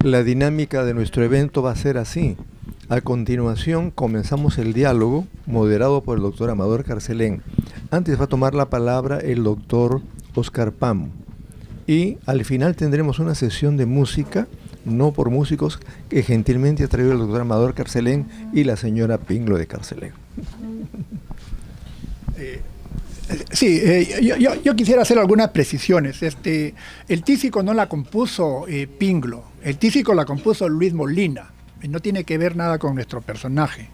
La dinámica de nuestro evento va a ser así. A continuación comenzamos el diálogo moderado por el doctor Amador Carcelén. Antes va a tomar la palabra el doctor Oscar Pam. Y al final tendremos una sesión de música, no por músicos, que gentilmente ha traído el doctor Amador Carcelén y la señora Pinglo de Carcelén. Sí, yo quisiera hacer algunas precisiones. El tísico no la compuso Pinglo, el tísico la compuso Luis Molina, no tiene que ver nada con nuestro personaje.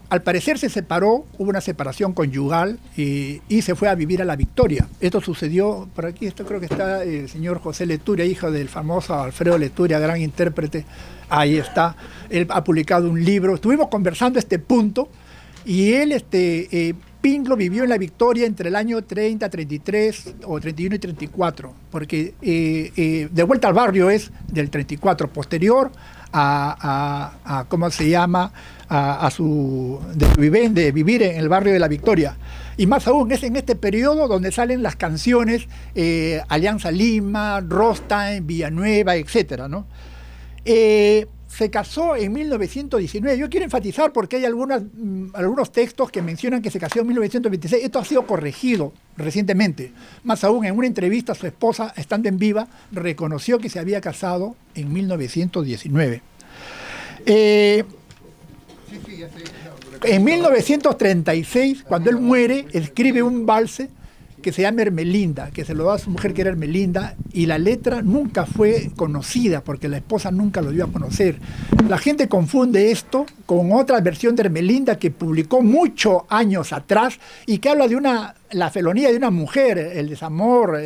Al parecer se separó, hubo una separación conyugal y se fue a vivir a La Victoria. Esto sucedió, por aquí esto creo que está el señor José Leturia, hijo del famoso Alfredo Leturia, gran intérprete, ahí está. Él ha publicado un libro, estuvimos conversando este punto. Y él, Pinglo vivió en La Victoria entre el año 30, 33 o 31 y 34, porque de vuelta al barrio es del 34, posterior a ¿cómo se llama?, de vivir en el barrio de La Victoria. Y más aún, es en este periodo donde salen las canciones Alianza Lima, Rostain, Villanueva, etcétera, ¿no? Se casó en 1919. Yo quiero enfatizar porque hay algunos textos que mencionan que se casó en 1926. Esto ha sido corregido recientemente. Más aún, en una entrevista, su esposa, estando en viva, reconoció que se había casado en 1919. En 1936, cuando él muere, escribe un valse que se llama Hermelinda, que se lo da a su mujer, que era Hermelinda, y la letra nunca fue conocida porque la esposa nunca lo dio a conocer. La gente confunde esto con otra versión de Hermelinda que publicó muchos años atrás y que habla de la felonía de una mujer, el desamor,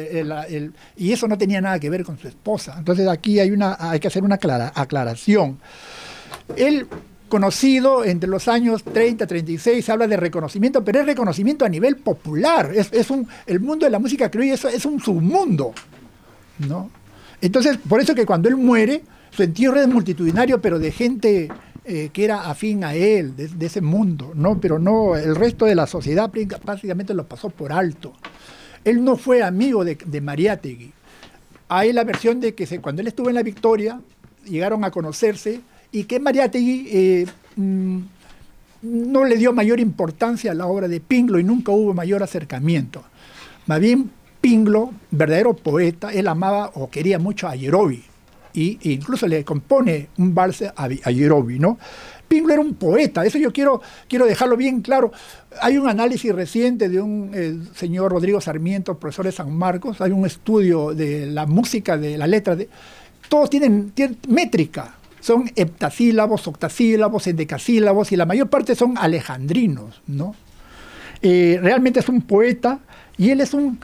y eso no tenía nada que ver con su esposa. Entonces aquí hay que hacer una aclaración. Él, conocido entre los años 30, 36, habla de reconocimiento, pero es reconocimiento a nivel popular. El mundo de la música criolla es un submundo, ¿no? Entonces, por eso que cuando él muere, su entierro es multitudinario, pero de gente que era afín a él, de ese mundo, ¿no? Pero no, el resto de la sociedad prácticamente lo pasó por alto. Él no fue amigo de Mariátegui. Hay la versión de que cuando él estuvo en La Victoria, llegaron a conocerse, y que Mariátegui no le dio mayor importancia a la obra de Pinglo y nunca hubo mayor acercamiento. Más bien, Pinglo, verdadero poeta, él amaba o quería mucho a Yerovi, e incluso le compone un valse a Yerovi, ¿no? Pinglo era un poeta, eso yo quiero dejarlo bien claro. Hay un análisis reciente de un señor Rodrigo Sarmiento, profesor de San Marcos, hay un estudio de la música, de la letra, todos tienen métrica. Son heptasílabos, octasílabos, endecasílabos, y la mayor parte son alejandrinos, ¿no? Realmente es un poeta, y él es un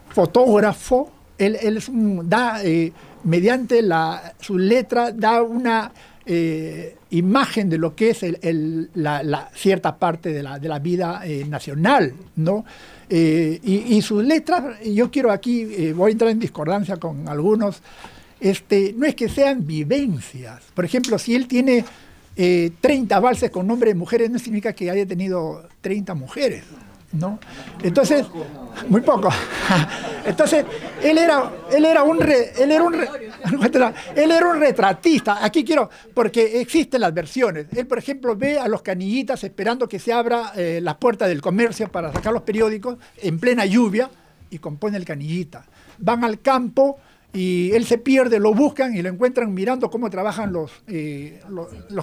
fotógrafo. Él mediante su letra da una imagen de lo que es la cierta parte de la vida nacional, ¿no? Y sus letras, yo quiero aquí, voy a entrar en discordancia con algunos. No es que sean vivencias. Por ejemplo, si él tiene 30 valses con nombre de mujeres, no significa que haya tenido 30 mujeres, ¿no? Entonces, muy poco. Entonces, él era un retratista. Aquí porque existen las versiones. Él, por ejemplo, ve a los canillitas esperando que se abra la puerta del comercio para sacar los periódicos en plena lluvia y compone el canillita. Van al campo y él se pierde, lo buscan y lo encuentran mirando cómo trabajan los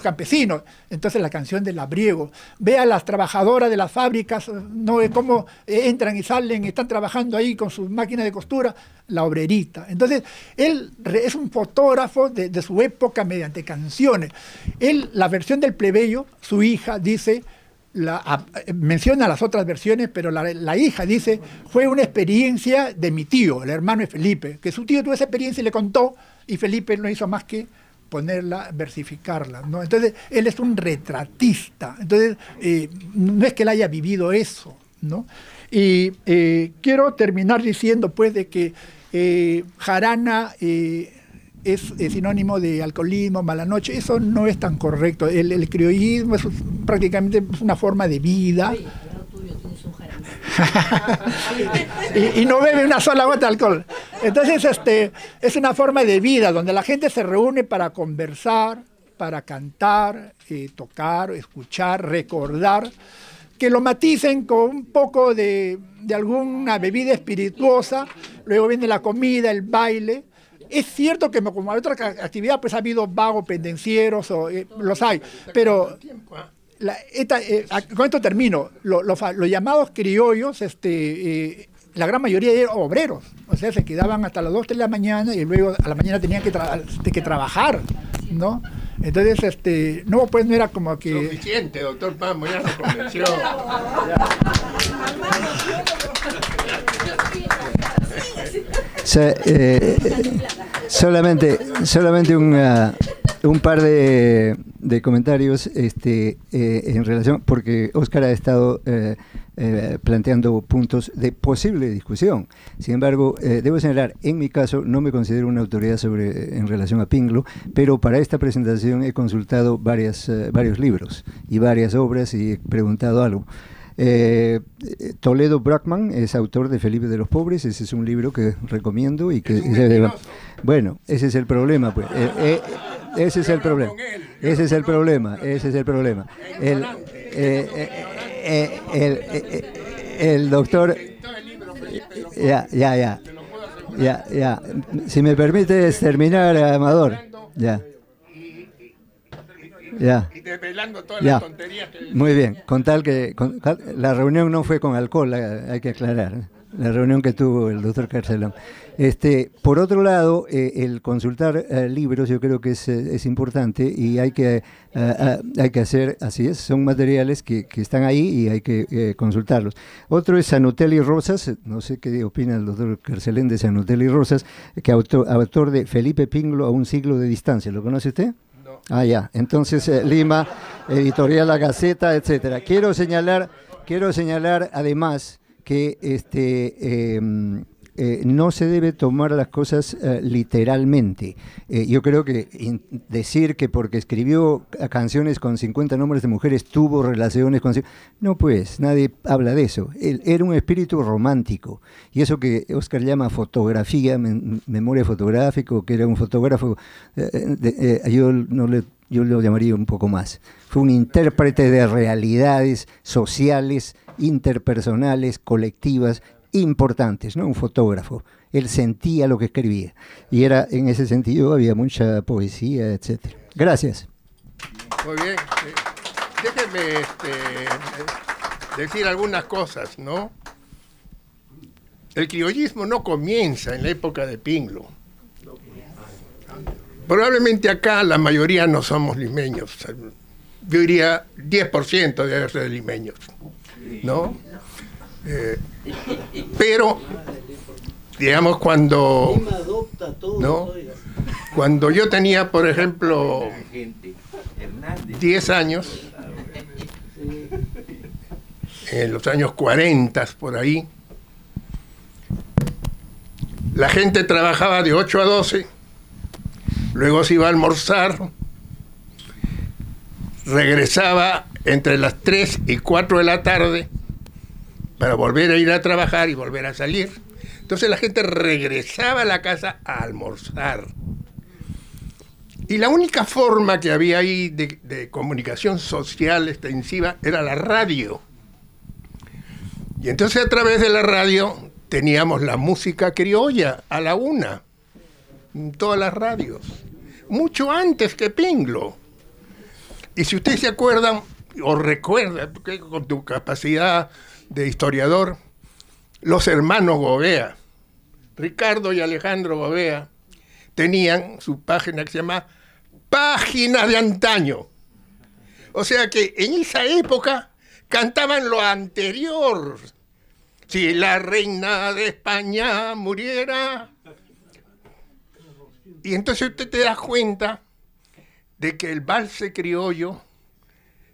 campesinos. Entonces la canción del labriego. Ve a las trabajadoras de las fábricas, ¿no? Cómo entran y salen, están trabajando ahí con sus máquinas de costura, la obrerita. Entonces él es un fotógrafo de su época mediante canciones. La versión del plebeyo, su hija dice, menciona las otras versiones, pero la hija dice, fue una experiencia de mi tío, el hermano de Felipe, que su tío tuvo esa experiencia y le contó, y Felipe no hizo más que ponerla, versificarla, ¿no? Entonces, él es un retratista. Entonces, no es que él haya vivido eso, ¿no? Y quiero terminar diciendo, pues, de que jarana es sinónimo de alcoholismo, mala noche. Eso no es tan correcto. El criollismo es prácticamente una forma de vida. Oye, al lado tuyo tienes un jarana. y no bebe una sola gota de alcohol. Entonces, es una forma de vida donde la gente se reúne para conversar, para cantar, tocar, escuchar, recordar, que lo maticen con un poco de alguna bebida espirituosa, luego viene la comida, el baile. Es cierto que como hay otra actividad, pues ha habido vagos pendencieros, los hay, pero con esto termino. Los llamados criollos, la gran mayoría eran obreros, o sea, se quedaban hasta las 2, 3 de la mañana y luego a la mañana tenían que trabajar, ¿no? Entonces, no, pues no era como que... Suficiente, doctor Pamo, ya nos convenció. Solamente un par de comentarios en relación, porque Óscar ha estado planteando puntos de posible discusión. Sin embargo, debo señalar, en mi caso no me considero una autoridad en relación a Pinglo, pero para esta presentación he consultado varios libros y varias obras y he preguntado algo. Toledo Brackman es autor de Felipe de los Pobres. Ese es un libro que recomiendo y que bueno, ese es el problema, pues. Ese es el problema. Ese es el problema. Ese es el problema. El doctor. Ya. Si me permites terminar, Amador. Ya. Y desvelando todas las tonterías que... Muy bien, con tal que la reunión no fue con alcohol, hay que aclarar, la reunión que tuvo el doctor Carcelón. Por otro lado, el consultar libros yo creo que es importante y hay que hacer, así es, son materiales que están ahí y hay que consultarlos. Otro es Sanutelli Rosas, no sé qué opina el doctor Carcelén de Sanutelli Rosas, que autor de Felipe Pinglo a un siglo de distancia, ¿lo conoce usted? Ah, ya. Entonces, Lima, Editorial La Gaceta, etcétera. Quiero señalar además que no se debe tomar las cosas literalmente. Yo creo que decir que porque escribió canciones con 50 nombres de mujeres tuvo relaciones con... No, pues, nadie habla de eso. Él era un espíritu romántico. Y eso que Óscar llama fotografía, memoria fotográfico, que era un fotógrafo, yo lo llamaría un poco más. Fue un intérprete de realidades sociales, interpersonales, colectivas, importantes, ¿no? Un fotógrafo. Él sentía lo que escribía. Y era, en ese sentido, había mucha poesía, etcétera. Gracias. Muy bien. Déjeme decir algunas cosas, ¿no? El criollismo no comienza en la época de Pinglo. Probablemente acá la mayoría no somos limeños. Yo diría 10% de ser limeños, ¿no? Pero, digamos, cuando yo tenía, por ejemplo, 10 años, en los años 40, por ahí, la gente trabajaba de 8 a 12, luego se iba a almorzar, regresaba entre las 3 y 4 de la tarde, para volver a ir a trabajar y volver a salir. Entonces la gente regresaba a la casa a almorzar. Y la única forma que había ahí de comunicación social extensiva era la radio. Y entonces a través de la radio teníamos la música criolla a la 1, en todas las radios, mucho antes que Pinglo. Y si ustedes se acuerdan o recuerdan, con tu capacidad de historiador, los hermanos Gobea, Ricardo y Alejandro Gobea, tenían su página que se llama Página de Antaño. O sea que en esa época cantaban lo anterior. Si la reina de España muriera. Y entonces usted te da cuenta de que el valse criollo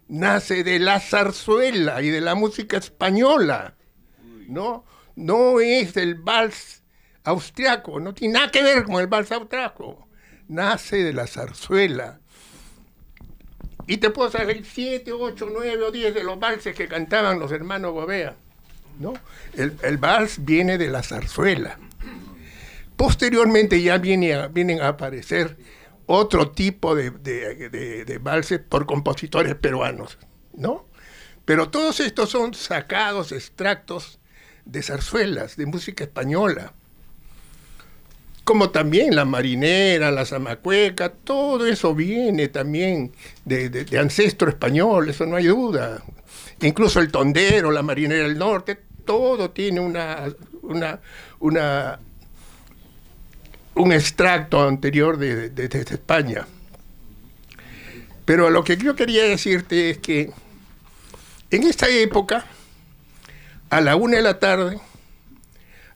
nace de la zarzuela y de la música española, ¿no? No es del vals austriaco, no tiene nada que ver con el vals austriaco, nace de la zarzuela. Y te puedo saber 7, 8, 9 o 10 de los valses que cantaban los hermanos Gobea. ¿no? El vals viene de la zarzuela. Posteriormente ya vienen a aparecer otro tipo de valses por compositores peruanos, ¿no? Pero todos estos son sacados, extractos de zarzuelas, de música española. Como también la marinera, la zamacueca, todo eso viene también de ancestro español, eso no hay duda. Incluso el tondero, la marinera del norte, todo tiene un extracto anterior de España. Pero lo que yo quería decirte es que en esta época, a la 1 de la tarde,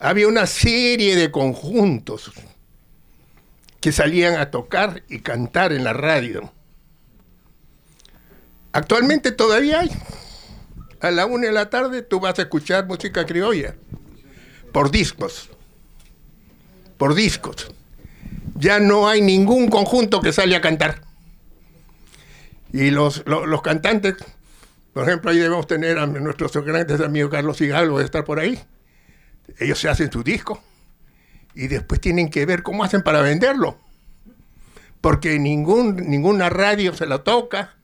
había una serie de conjuntos que salían a tocar y cantar en la radio. Actualmente todavía hay. A la 1 de la tarde tú vas a escuchar música criolla por discos. Por discos. Ya no hay ningún conjunto que sale a cantar. Y los cantantes, por ejemplo, ahí debemos tener a nuestros grandes amigos Carlos Hidalgo de estar por ahí. Ellos se hacen su disco y después tienen que ver cómo hacen para venderlo. Porque ninguna radio se la toca,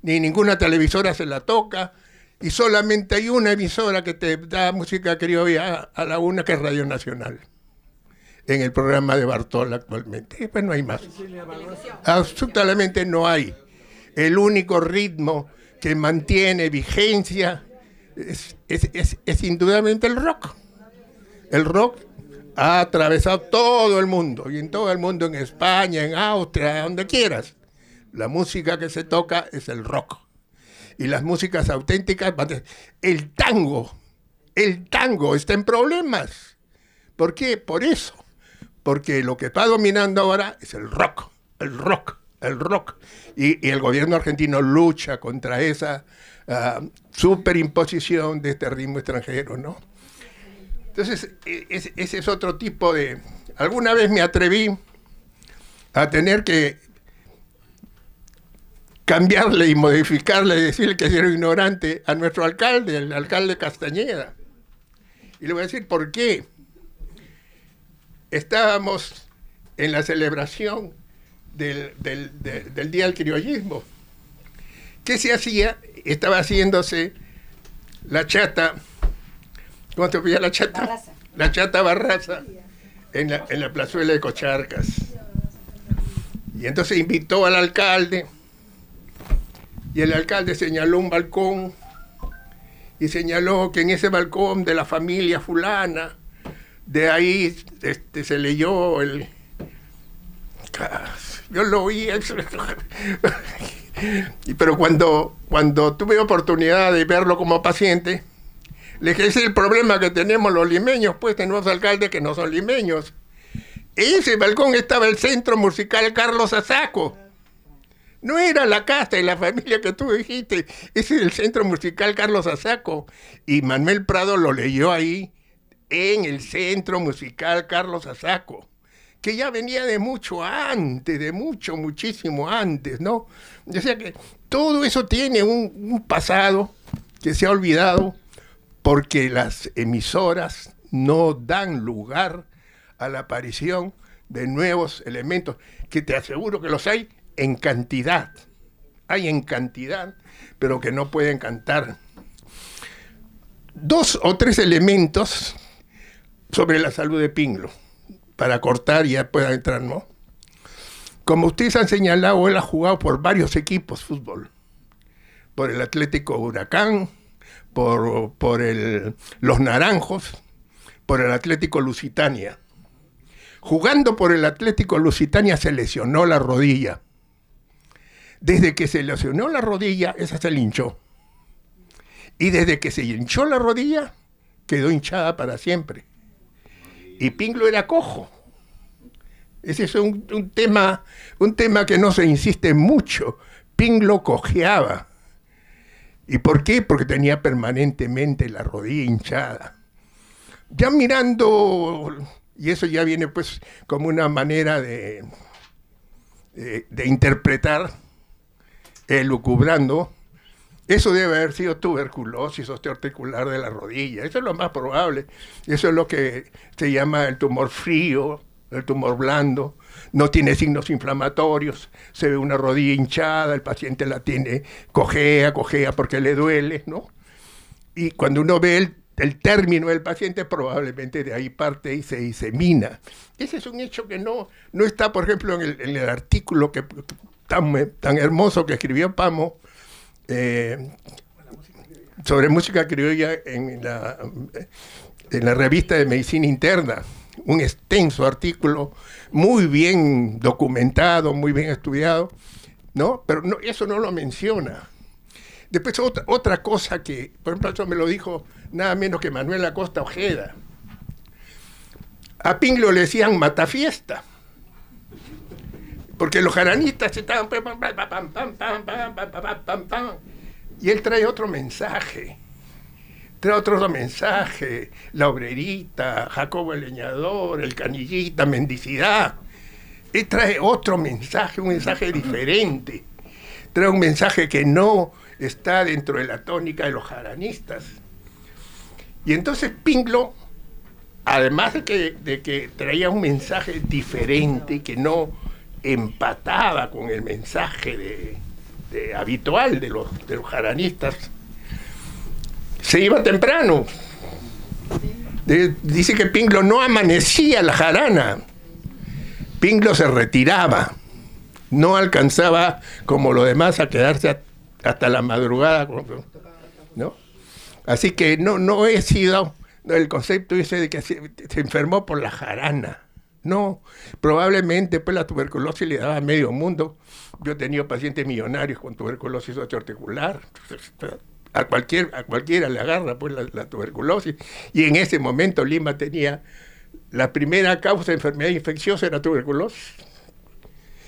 ni ninguna televisora se la toca, y solamente hay una emisora que te da música criolla a la 1, que es Radio Nacional, en el programa de Bartola actualmente. Y pues no hay más. Absolutamente no hay. El único ritmo que mantiene vigencia es indudablemente el rock. El rock ha atravesado todo el mundo, y en todo el mundo, en España, en Austria, donde quieras. La música que se toca es el rock. Y las músicas auténticas, el tango está en problemas. ¿Por qué? Por eso. Porque lo que está dominando ahora es el rock. Y el gobierno argentino lucha contra esa superimposición de este ritmo extranjero, ¿no? Entonces, ese es otro tipo de... Alguna vez me atreví a tener que cambiarle y modificarle y decirle que era ignorante a nuestro alcalde, el alcalde Castañeda. Y le voy a decir por qué. Estábamos en la celebración del Día del Criollismo. ¿Qué se hacía? Estaba haciéndose la chata... ¿Cómo te pilla la chata? Barraza. La chata Barraza en la plazuela de Cocharcas. Y entonces invitó al alcalde, y el alcalde señaló un balcón y señaló que en ese balcón de la familia fulana, de ahí se leyó el... Yo lo oí, pero cuando tuve oportunidad de verlo como paciente, le dije, ese es el problema que tenemos los limeños, pues tenemos alcaldes que no son limeños. En ese balcón estaba el Centro Musical Carlos Azaco. No era la casa y la familia que tú dijiste, ese es el Centro Musical Carlos Azaco. Y Manuel Prado lo leyó ahí, en el Centro Musical Carlos Azaco, que ya venía de mucho antes, muchísimo antes, ¿no? O sea que todo eso tiene un pasado que se ha olvidado, porque las emisoras no dan lugar a la aparición de nuevos elementos, que te aseguro que los hay en cantidad. Hay en cantidad, pero que no pueden cantar. 2 o 3 elementos sobre la salud de Pinglo, para cortar y ya pueda entrar, ¿no? Como ustedes han señalado, él ha jugado por varios equipos de fútbol. Por el Atlético Huracán, por los Naranjos, por el Atlético Lusitania. Jugando por el Atlético Lusitania se lesionó la rodilla. Desde que se lesionó la rodilla, esa se le hinchó. Y desde que se hinchó la rodilla, quedó hinchada para siempre. Y Pinglo era cojo. Ese es un tema que no se insiste mucho. Pinglo cojeaba. ¿Y por qué? Porque tenía permanentemente la rodilla hinchada. Ya mirando, y eso ya viene pues como una manera de interpretar, lucubrando, Eso debe haber sido tuberculosis osteoarticular de la rodilla. Eso es lo más probable. Eso es lo que se llama el tumor frío, el tumor blando. No tiene signos inflamatorios. Se ve una rodilla hinchada, el paciente la tiene, cojea porque le duele, ¿no? Y cuando uno ve el término del paciente, probablemente de ahí parte y se disemina. Ese es un hecho que no está, por ejemplo, en el artículo tan hermoso que escribió Pamo, sobre música criolla en la revista de Medicina Interna, un extenso artículo muy bien documentado, muy bien estudiado, ¿no? Pero eso no lo menciona. Después otra cosa que, por ejemplo, eso me lo dijo nada menos que Manuel Acosta Ojeda. A Pinglo le decían matafiesta, porque los jaranistas estaban y él trae otro mensaje, la obrerita, Jacobo el leñador, el canillita, mendicidad. Él trae otro mensaje, un mensaje diferente, trae un mensaje que no está dentro de la tónica de los jaranistas. Y entonces Pinglo, además de que traía un mensaje diferente que no empataba con el mensaje habitual de los jaranistas, se iba temprano. Dice que Pinglo no amanecía la jarana. Pinglo se retiraba. No alcanzaba, como los demás, a quedarse hasta la madrugada, ¿no? Así que no he sido el concepto ese de que se enfermó por la jarana. No, probablemente pues la tuberculosis le daba a medio mundo. Yo he tenido pacientes millonarios con tuberculosis osteoarticular. A cualquiera le agarra pues la tuberculosis. Y en ese momento Lima tenía la primera causa de enfermedad infecciosa, era tuberculosis.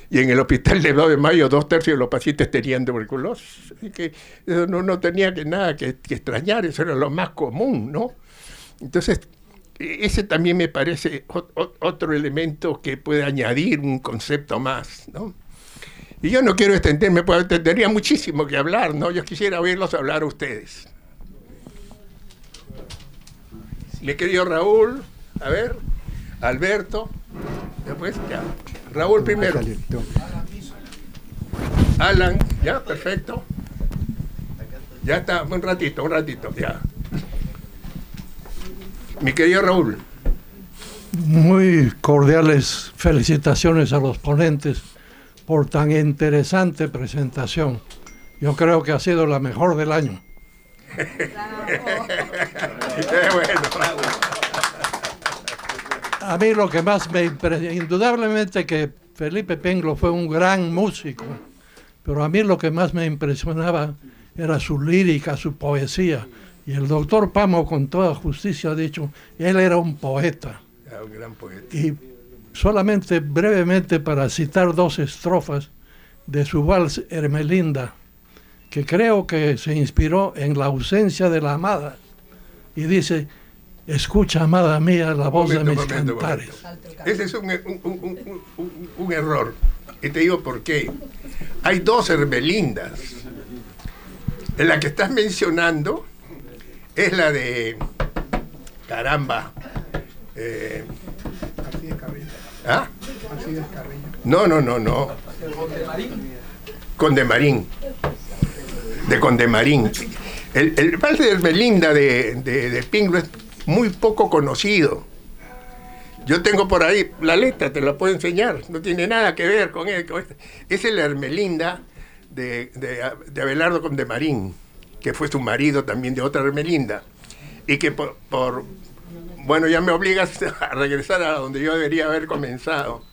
Y en el hospital de 2 de Mayo 2/3 de los pacientes tenían tuberculosis. Así que eso no tenía nada que extrañar, eso era lo más común, ¿no? Entonces, ese también me parece otro elemento que puede añadir un concepto más, ¿no? Y yo no quiero extenderme, porque tendría muchísimo que hablar, ¿no? Yo quisiera oírlos hablar a ustedes. Mi querido Raúl, a ver, Alberto, después ya. Raúl primero. Alan, ya, perfecto. Ya está, un ratito, ya. Mi querido Raúl. Muy cordiales felicitaciones a los ponentes por tan interesante presentación. Yo creo que ha sido la mejor del año. Bueno. A mí lo que más me impresionó, indudablemente que Felipe Pinglo fue un gran músico, pero a mí lo que más me impresionaba era su lírica, su poesía. Y el doctor Pamo, con toda justicia, ha dicho, él era un poeta. Era un gran poeta. Y solamente brevemente para citar 2 estrofas de su vals Hermelinda, que creo que se inspiró en la ausencia de la amada. Y dice, escucha, amada mía, la voz de mis cantares. Ese es un error. Y te digo por qué. Hay 2 Hermelindas. En la que estás mencionando es la de... Caramba. ¿Ah? No. Condemarín. De Condemarín. El vals de Hermelinda de Pinglo es muy poco conocido. Yo tengo por ahí la letra, te la puedo enseñar. No tiene nada que ver con él. Es la Hermelinda de Abelardo Condemarín, que fue su marido también de otra Hermelinda. Y que bueno, ya me obligas a regresar a donde yo debería haber comenzado.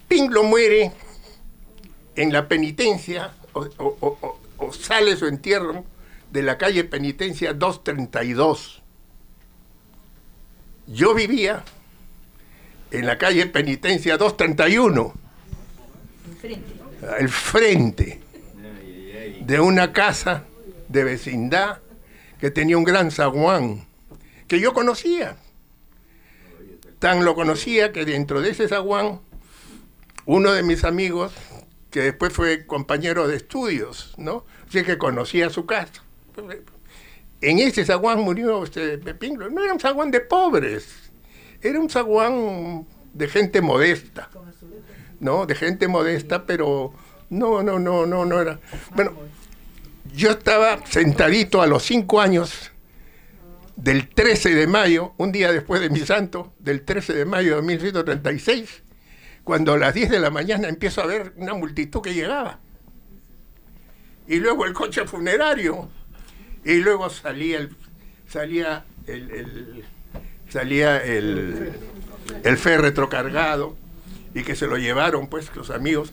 Pinglo muere en la penitencia, o sale su entierro de la calle Penitencia 232. Yo vivía en la calle Penitencia 231, al frente de una casa de vecindad que tenía un gran zaguán, que yo conocía. Tan lo conocía que dentro de ese zaguán, uno de mis amigos que después fue compañero de estudios, ¿no? Así que conocía su casa. En ese zaguán murió Pepinglo. No era un zaguán de pobres, era un zaguán de gente modesta, ¿no? De gente modesta, pero no era. Bueno, yo estaba sentadito a los 5 años del 13 de mayo, un día después de mi santo, del 13 de mayo de 1936, cuando a las 10 de la mañana empiezo a ver una multitud que llegaba. Y luego el coche funerario. Y luego salía el féretro cargado, y que se lo llevaron, pues, los amigos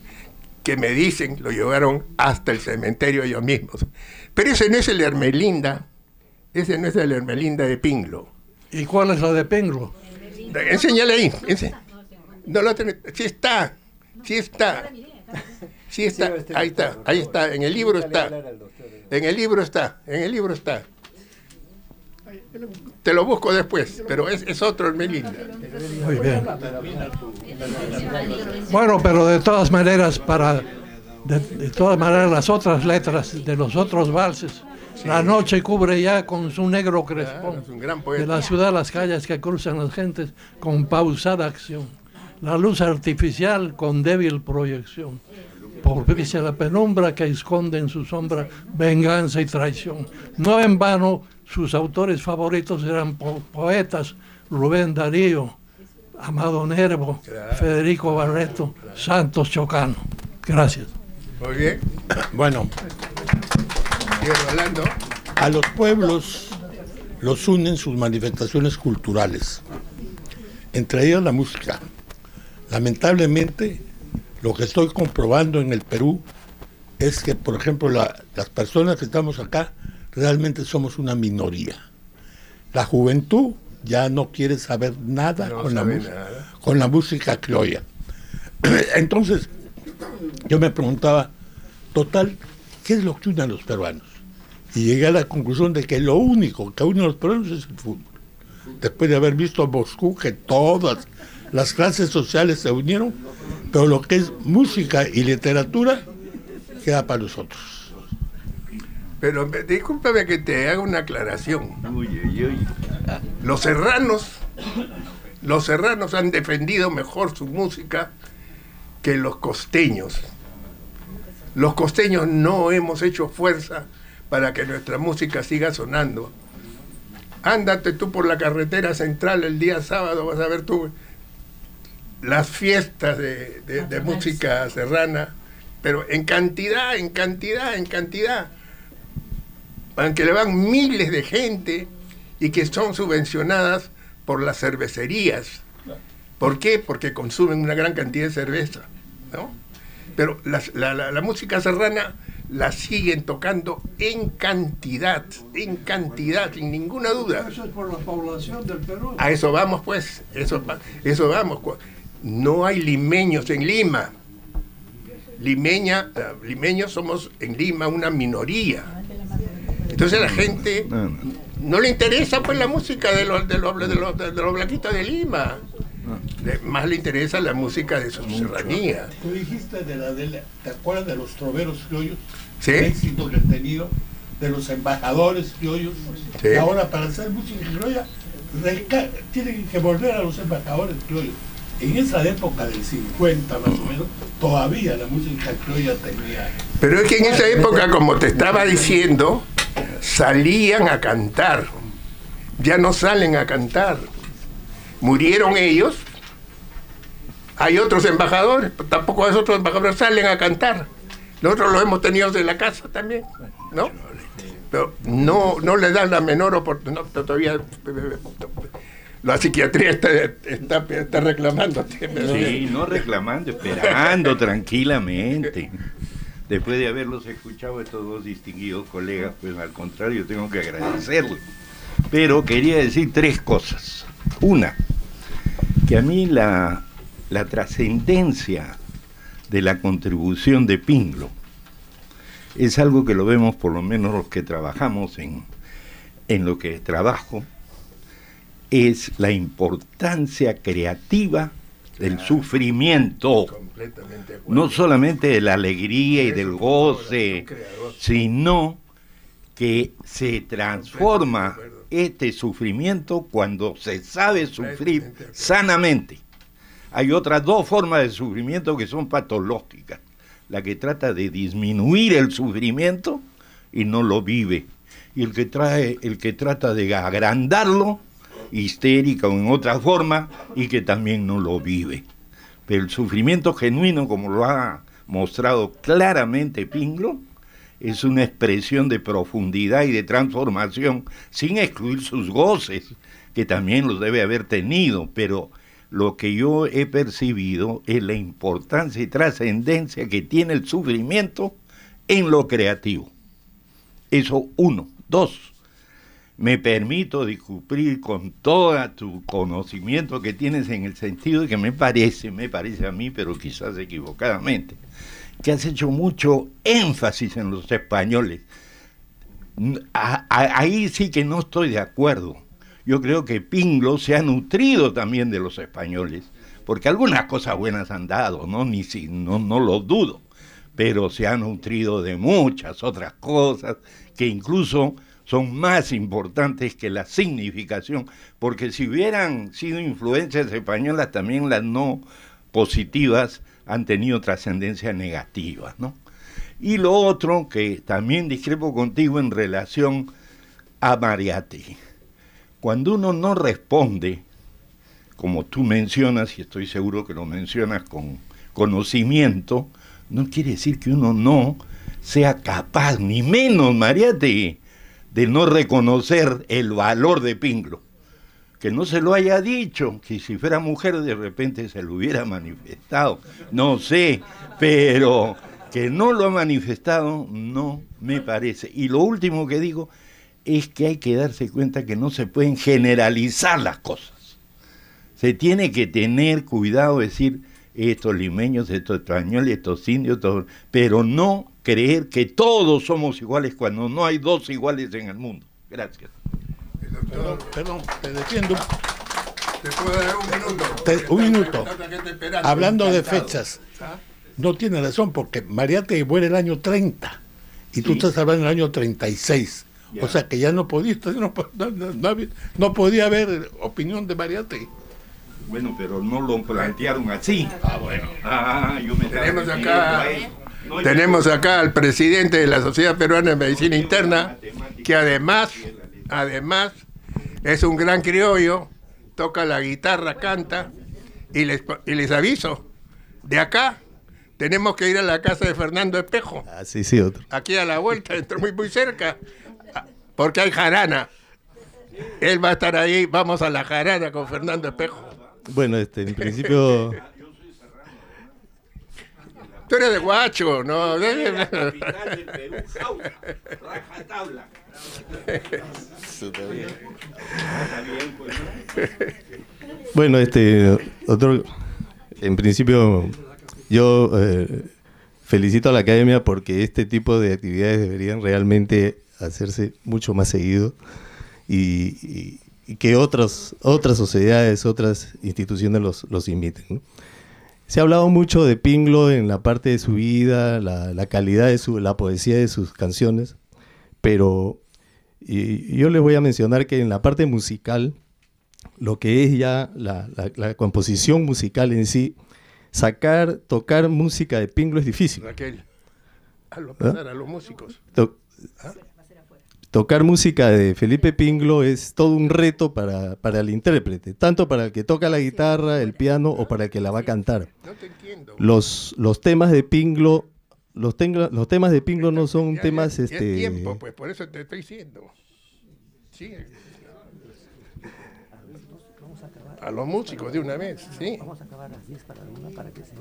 que me dicen, lo llevaron hasta el cementerio ellos mismos. Pero ese no es el Ermelinda, ese no es el Ermelinda de Pinglo. ¿Y cuál es la de Pinglo? Enséñale ahí. No lo tenés. Sí está. Ahí está. En el libro está. Te lo busco después, pero es otro Ermelinda. Muy bien. Bueno, pero de todas maneras, de todas maneras, las otras letras de los otros valses, sí. La noche cubre ya con su negro crespón, es un gran poeta. De la ciudad las calles que cruzan las gentes con pausada acción, la luz artificial con débil proyección, propicia la penumbra que esconde en su sombra venganza y traición. No en vano sus autores favoritos eran poetas: Rubén Darío, Amado Nervo, claro. Federico Barreto, Santos Chocano. Gracias. Muy bien. Bueno, a los pueblos los unen sus manifestaciones culturales, entre ellas la música. Lamentablemente, lo que estoy comprobando en el Perú es que, por ejemplo, las personas que estamos acá realmente somos una minoría. La juventud ya no quiere saber nada, con la música criolla. Entonces, yo me preguntaba, total, ¿qué es lo que une a los peruanos? Y llegué a la conclusión de que lo único que une a los peruanos es el fútbol. Después de haber visto a Moscú que todas las clases sociales se unieron, pero lo que es música y literatura queda para nosotros. Pero discúlpame que te haga una aclaración. Los serranos han defendido mejor su música que los costeños. Los costeños no hemos hecho fuerza para que nuestra música siga sonando. Ándate tú por la carretera central el día sábado, vas a ver tú las fiestas de música serrana, pero en cantidad, aunque le van miles de gente y que son subvencionadas por las cervecerías. ¿Por qué? Porque consumen una gran cantidad de cerveza, ¿no? Pero la música serrana la siguen tocando en cantidad, sin ninguna duda. Eso es por la población del Perú. A eso vamos, pues, eso vamos. No hay limeños en Lima. Limeños somos en Lima una minoría. Entonces la gente no le interesa, pues, la música de los blanquitos de Lima. Más le interesa la música de su serranía. Tú dijiste ¿te acuerdas de los troveros criollos? ¿Sí? El éxito que han tenido, de los embajadores criollos. ¿Sí? Y ahora, para hacer música criolla, tienen que volver a los embajadores criollos. En esa época del 50 más o menos, todavía la música criolla tenía... Pero es que en esa época, como te estaba diciendo, salían a cantar. Ya no salen a cantar. Murieron ellos. Hay otros embajadores, tampoco esos otros embajadores salen a cantar. Nosotros los hemos tenido en la casa también, ¿no? Pero no le dan la menor oportunidad. Todavía la psiquiatría está reclamando. Sí, no reclamando, esperando tranquilamente. Después de haberlos escuchado estos dos distinguidos colegas, pues al contrario, tengo que agradecerles. Pero quería decir 3 cosas. Una, que a mí la trascendencia de la contribución de Pinglo es algo que lo vemos, por lo menos los que trabajamos en lo que trabajo, es la importancia creativa del sufrimiento, no solamente de la alegría y del goce, sino que se transforma este sufrimiento cuando se sabe sufrir sanamente. Hay otras dos formas de sufrimiento que son patológicas: la que trata de disminuir el sufrimiento y no lo vive, y el que trata de agrandarlo, histérica o en otra forma, y que también no lo vive. Pero el sufrimiento genuino, como lo ha mostrado claramente Pinglo, es una expresión de profundidad y de transformación, sin excluir sus goces, que también los debe haber tenido, pero lo que yo he percibido es la importancia y trascendencia que tiene el sufrimiento en lo creativo. Eso, uno. Dos, me permito discutir con todo tu conocimiento que tienes, en el sentido de que me parece a mí, pero quizás equivocadamente, que has hecho mucho énfasis en los españoles. Ahí sí que no estoy de acuerdo. Yo creo que Pinglo se ha nutrido también de los españoles, porque algunas cosas buenas han dado, no lo dudo, pero se ha nutrido de muchas otras cosas que incluso son más importantes que la significación, porque si hubieran sido influencias españolas, también las no positivas han tenido trascendencia negativa, ¿no? Y lo otro, que también discrepo contigo en relación a Mariátegui. Cuando uno no responde, como tú mencionas, y estoy seguro que lo mencionas con conocimiento, no quiere decir que uno no sea capaz, ni menos Mariátegui, de no reconocer el valor de Pinglo. Que no se lo haya dicho, que si fuera mujer de repente se lo hubiera manifestado, no sé, pero que no lo ha manifestado no me parece. Y lo último que digo es que hay que darse cuenta que no se pueden generalizar las cosas. Se tiene que tener cuidado de decir estos limeños, estos españoles, estos indios, pero no creer que todos somos iguales cuando no hay dos iguales en el mundo. Gracias. Perdón, te defiendo. ¿Te puedo dar Un minuto. Hablando de fechas, no tiene razón, porque Mariátegui muere el año 30 y tú estás hablando del año 36. Ya. O sea que ya no podía haber opinión de Mariátegui. Bueno, pero no lo plantearon así. Bueno. Yo me Tenemos acá al presidente de la Sociedad Peruana de Medicina Interna, que además es un gran criollo, toca la guitarra, canta, y les aviso, de acá tenemos que ir a la casa de Fernando Espejo. Sí, otro. Aquí a la vuelta, dentro muy cerca, porque hay jarana. Él va a estar ahí, vamos a la jarana con Fernando Espejo. Bueno, en principio... Tú eres de Guacho, ¿no? Bueno, otro, en principio, yo felicito a la academia porque este tipo de actividades deberían realmente hacerse mucho más seguido y que otras sociedades, otras instituciones los imiten, ¿no? Se ha hablado mucho de Pinglo en la parte de su vida, la calidad de la poesía de sus canciones, pero yo les voy a mencionar que en la parte musical, lo que es ya la composición musical en sí, tocar música de Pinglo es difícil. Raquel, hazlo pasar a los músicos. Tocar música de Felipe Pinglo es todo un reto para el intérprete, tanto para el que toca la guitarra, el piano o para el que la va a cantar. No te entiendo. Los temas de Pinglo, los temas de Pinglo no son temas ya tiempo, pues por eso te estoy diciendo. Sí. A los músicos de una vez, sí. Vamos a acabar a las 10 para la 1 para que se...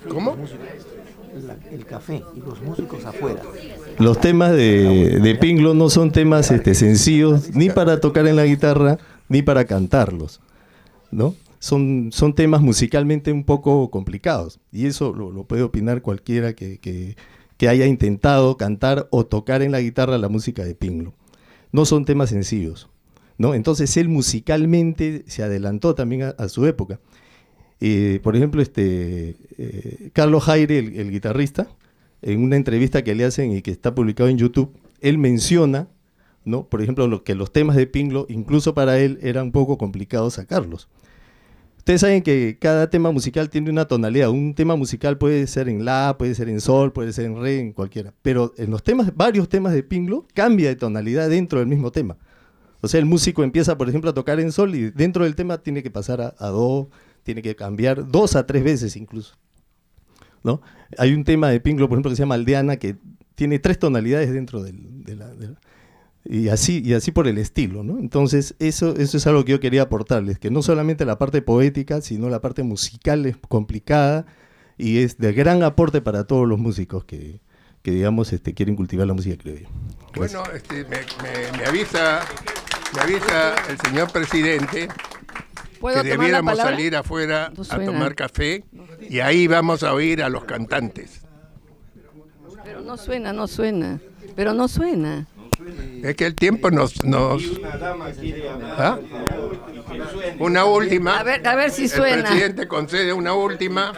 ¿Cómo? El café y los músicos afuera. Los temas de Pinglo no son temas sencillos ni para tocar en la guitarra ni para cantarlos, ¿no? Son temas musicalmente un poco complicados y eso lo puede opinar cualquiera que haya intentado cantar o tocar en la guitarra la música de Pinglo. No son temas sencillos, ¿no? Entonces él musicalmente se adelantó también a su época. Por ejemplo, Carlos Jaire, el guitarrista, en una entrevista que le hacen y que está publicado en YouTube, él menciona, ¿no?, por ejemplo, que los temas de Pinglo, incluso para él, era un poco complicado sacarlos. Ustedes saben que cada tema musical tiene una tonalidad. Un tema musical puede ser en la, puede ser en sol, puede ser en re, en cualquiera. Pero en los temas, varios temas de Pinglo, cambia de tonalidad dentro del mismo tema. O sea, el músico empieza, por ejemplo, a tocar en sol y dentro del tema tiene que pasar a do, tiene que cambiar 2 a 3 veces incluso, ¿no? Hay un tema de Pinglo, por ejemplo, que se llama Aldeana, que tiene 3 tonalidades dentro y así por el estilo, ¿no? Entonces, eso es algo que yo quería aportarles, que no solamente la parte poética, sino la parte musical es complicada y es de gran aporte para todos los músicos que digamos, quieren cultivar la música criolla. Bueno, me avisa el señor presidente que debiéramos salir afuera a tomar café y ahí vamos a oír a los cantantes. Pero no suena. Pero no suena. Es que el tiempo nos... ¿Ah? Una última. A ver si suena. El presidente concede una última.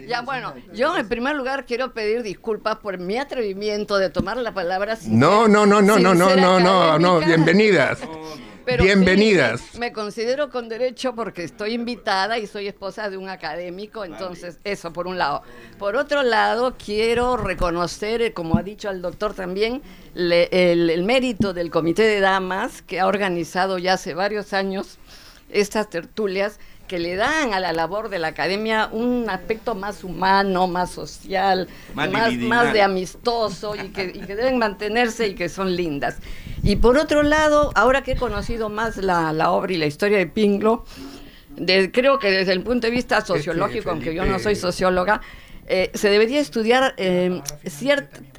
Ya, bueno, yo en primer lugar quiero pedir disculpas por mi atrevimiento de tomar la palabra sin No, bienvenidas. Pero bienvenidas. Sí, me considero con derecho porque estoy invitada y soy esposa de un académico, entonces eso por un lado. Por otro lado, quiero reconocer, como ha dicho el doctor también, el mérito del Comité de Damas, que ha organizado ya hace varios años estas tertulias que le dan a la labor de la academia un aspecto más humano, más social, más de amistoso y que deben mantenerse y que son lindas. Y por otro lado, ahora que he conocido más la obra y la historia de Pinglo, creo que desde el punto de vista sociológico, aunque yo no soy socióloga, se debería estudiar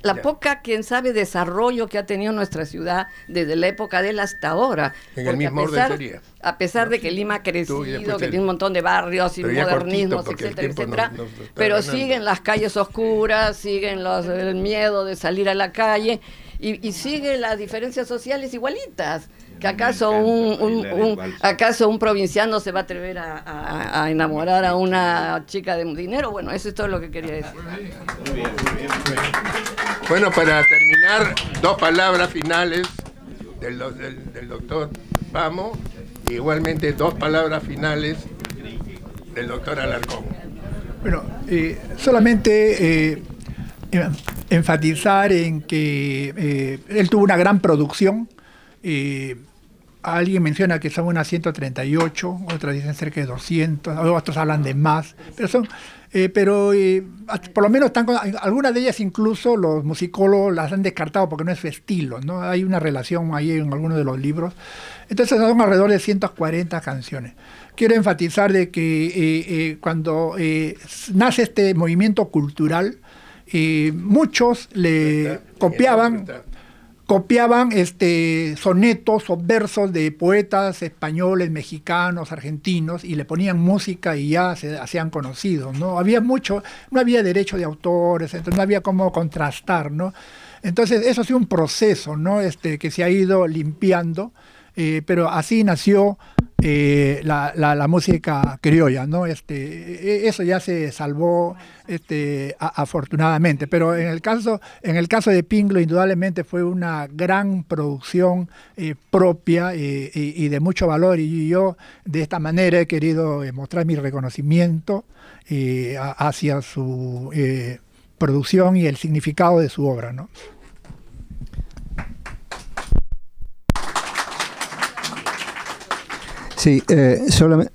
la poca, quién sabe, desarrollo que ha tenido nuestra ciudad desde la época de él hasta ahora. En el mismo orden sería. A pesar de que Lima ha crecido, que tiene un montón de barrios y modernismos, etcétera, pero siguen las calles oscuras, siguen el miedo de salir a la calle y siguen las diferencias sociales igualitas. ¿Que acaso un provinciano se va a atrever a enamorar a una chica de dinero? Bueno, eso es todo lo que quería decir. Muy bien. Bueno, para terminar, 2 palabras finales del doctor Pamo, y igualmente 2 palabras finales del doctor Alarcón. Bueno, solamente enfatizar en que él tuvo una gran producción. Alguien menciona que son unas 138, otros dicen cerca de 200, otros hablan de más, pero por lo menos algunas de ellas incluso los musicólogos las han descartado porque no es su estilo, ¿no? Hay una relación ahí en algunos de los libros. Entonces son alrededor de 140 canciones. Quiero enfatizar de que cuando nace este movimiento cultural, muchos le copiaban sonetos o versos de poetas españoles, mexicanos, argentinos, y le ponían música y ya se hacían conocidos, ¿no? No había derecho de autores, entonces no había cómo contrastar, ¿no? Entonces eso ha sido un proceso, ¿no? Que se ha ido limpiando, pero así nació la música criolla, ¿no? Eso ya se salvó afortunadamente, pero en el caso de Pinglo indudablemente fue una gran producción propia y de mucho valor, y yo de esta manera he querido mostrar mi reconocimiento hacia su producción y el significado de su obra, ¿no? Sí, solamente...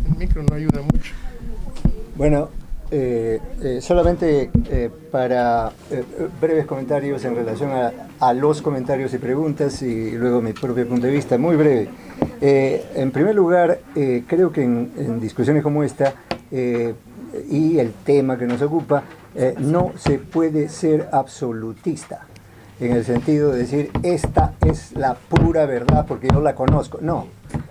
El micro no ayuda mucho. Bueno, solamente para breves comentarios en relación a los comentarios y preguntas y luego mi propio punto de vista, muy breve. En primer lugar, creo que en discusiones como esta y el tema que nos ocupa, no se puede ser absolutista en el sentido de decir esta es la pura verdad porque yo la conozco. No,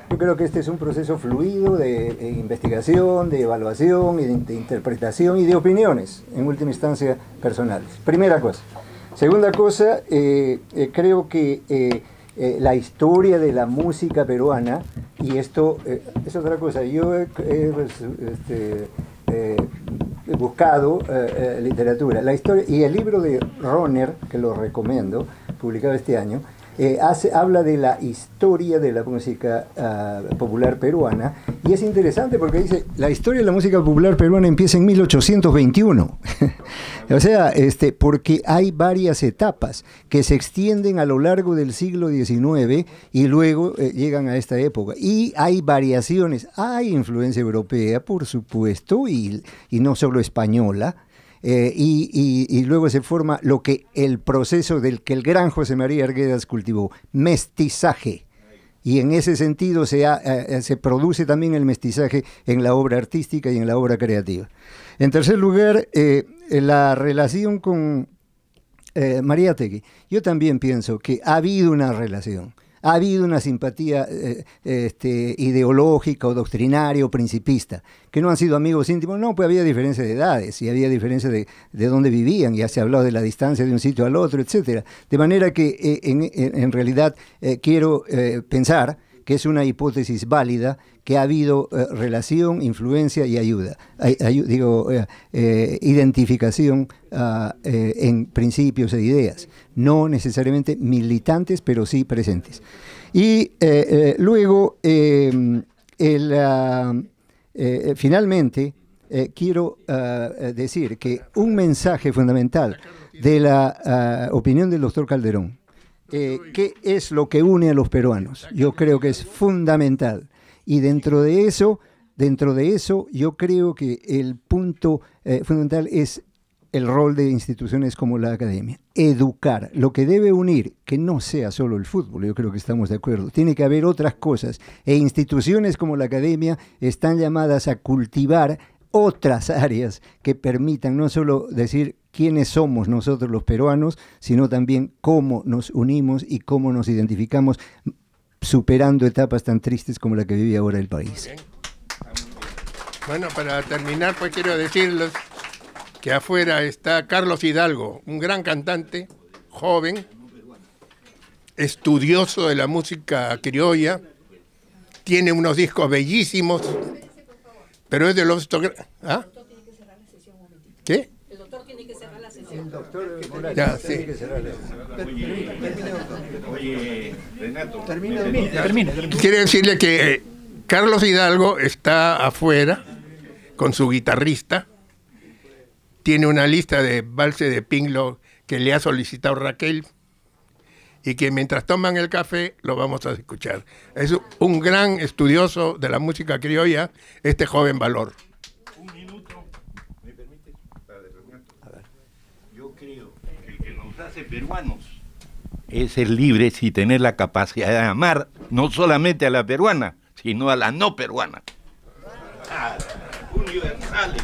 yo creo que este es un proceso fluido de investigación, de evaluación, y de interpretación y de opiniones, en última instancia personales. Primera cosa. Segunda cosa, creo que la historia de la música peruana, y esto es otra cosa, yo he buscado literatura, la historia, y el libro de Rohner, que lo recomiendo, publicado este año, habla de la historia de la música popular peruana, y es interesante porque dice, la historia de la música popular peruana empieza en 1821. O sea, porque hay varias etapas que se extienden a lo largo del siglo XIX y luego llegan a esta época. Y hay variaciones, hay influencia europea, por supuesto, y no solo española. Y luego se forma lo que el proceso del que el gran José María Arguedas cultivó, mestizaje. Y en ese sentido se produce también el mestizaje en la obra artística y en la obra creativa. En tercer lugar, la relación con Mariátegui. Yo también pienso que ha habido una relación. Ha habido una simpatía ideológica o doctrinaria o principista, que no han sido amigos íntimos, no, pues había diferencia de edades y había diferencia de dónde vivían, ya se ha hablado de la distancia de un sitio al otro, etcétera. De manera que en realidad quiero pensar que es una hipótesis válida, que ha habido relación, influencia y ayuda, identificación en principios e ideas, no necesariamente militantes, pero sí presentes. Y luego, finalmente, quiero decir que un mensaje fundamental de la opinión del doctor Calderón, ¿qué es lo que une a los peruanos? Yo creo que es fundamental. Y dentro de eso, yo creo que el punto fundamental es el rol de instituciones como la academia. Educar, lo que debe unir, que no sea solo el fútbol, yo creo que estamos de acuerdo, tiene que haber otras cosas. E instituciones como la academia están llamadas a cultivar otras áreas que permitan no solo decir quiénes somos nosotros los peruanos, sino también cómo nos unimos y cómo nos identificamos, superando etapas tan tristes como la que vive ahora el país. Bueno, para terminar, pues quiero decirles que afuera está Carlos Hidalgo, un gran cantante, joven, estudioso de la música criolla, tiene unos discos bellísimos, pero es de los... ¿Ah? ¿Qué? El doctor tiene que cerrar la sesión. El doctor tiene que cerrar la sesión. Oye, Renato, termina. Quiero decirle que Carlos Hidalgo está afuera con su guitarrista. Tiene una lista de valses de Pinglo que le ha solicitado Raquel y que mientras toman el café lo vamos a escuchar. Es un gran estudioso de la música criolla, este joven valor. Un minuto, ¿me permite? A ver. Yo creo que el que nos hace peruanos es ser libres y tener la capacidad de amar no solamente a la peruana, sino a la no peruana. Universal.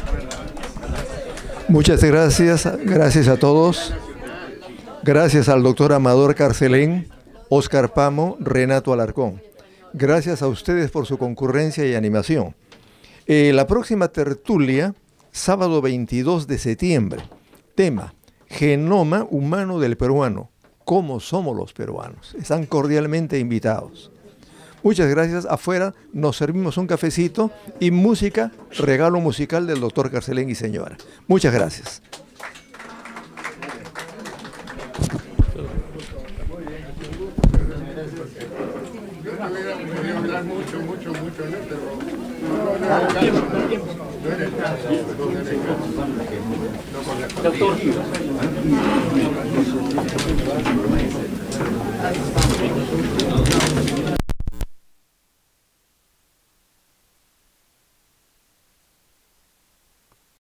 Muchas gracias a todos. Gracias al doctor Amador Carcelén, Óscar Pamo, Renato Alarcón. Gracias a ustedes por su concurrencia y animación. La próxima tertulia, sábado 22 de septiembre, tema, Genoma Humano del Peruano, ¿cómo somos los peruanos? Están cordialmente invitados. Muchas gracias. Afuera nos servimos un cafecito y música, regalo musical del doctor Carcelén y señora. Muchas gracias. Doctor.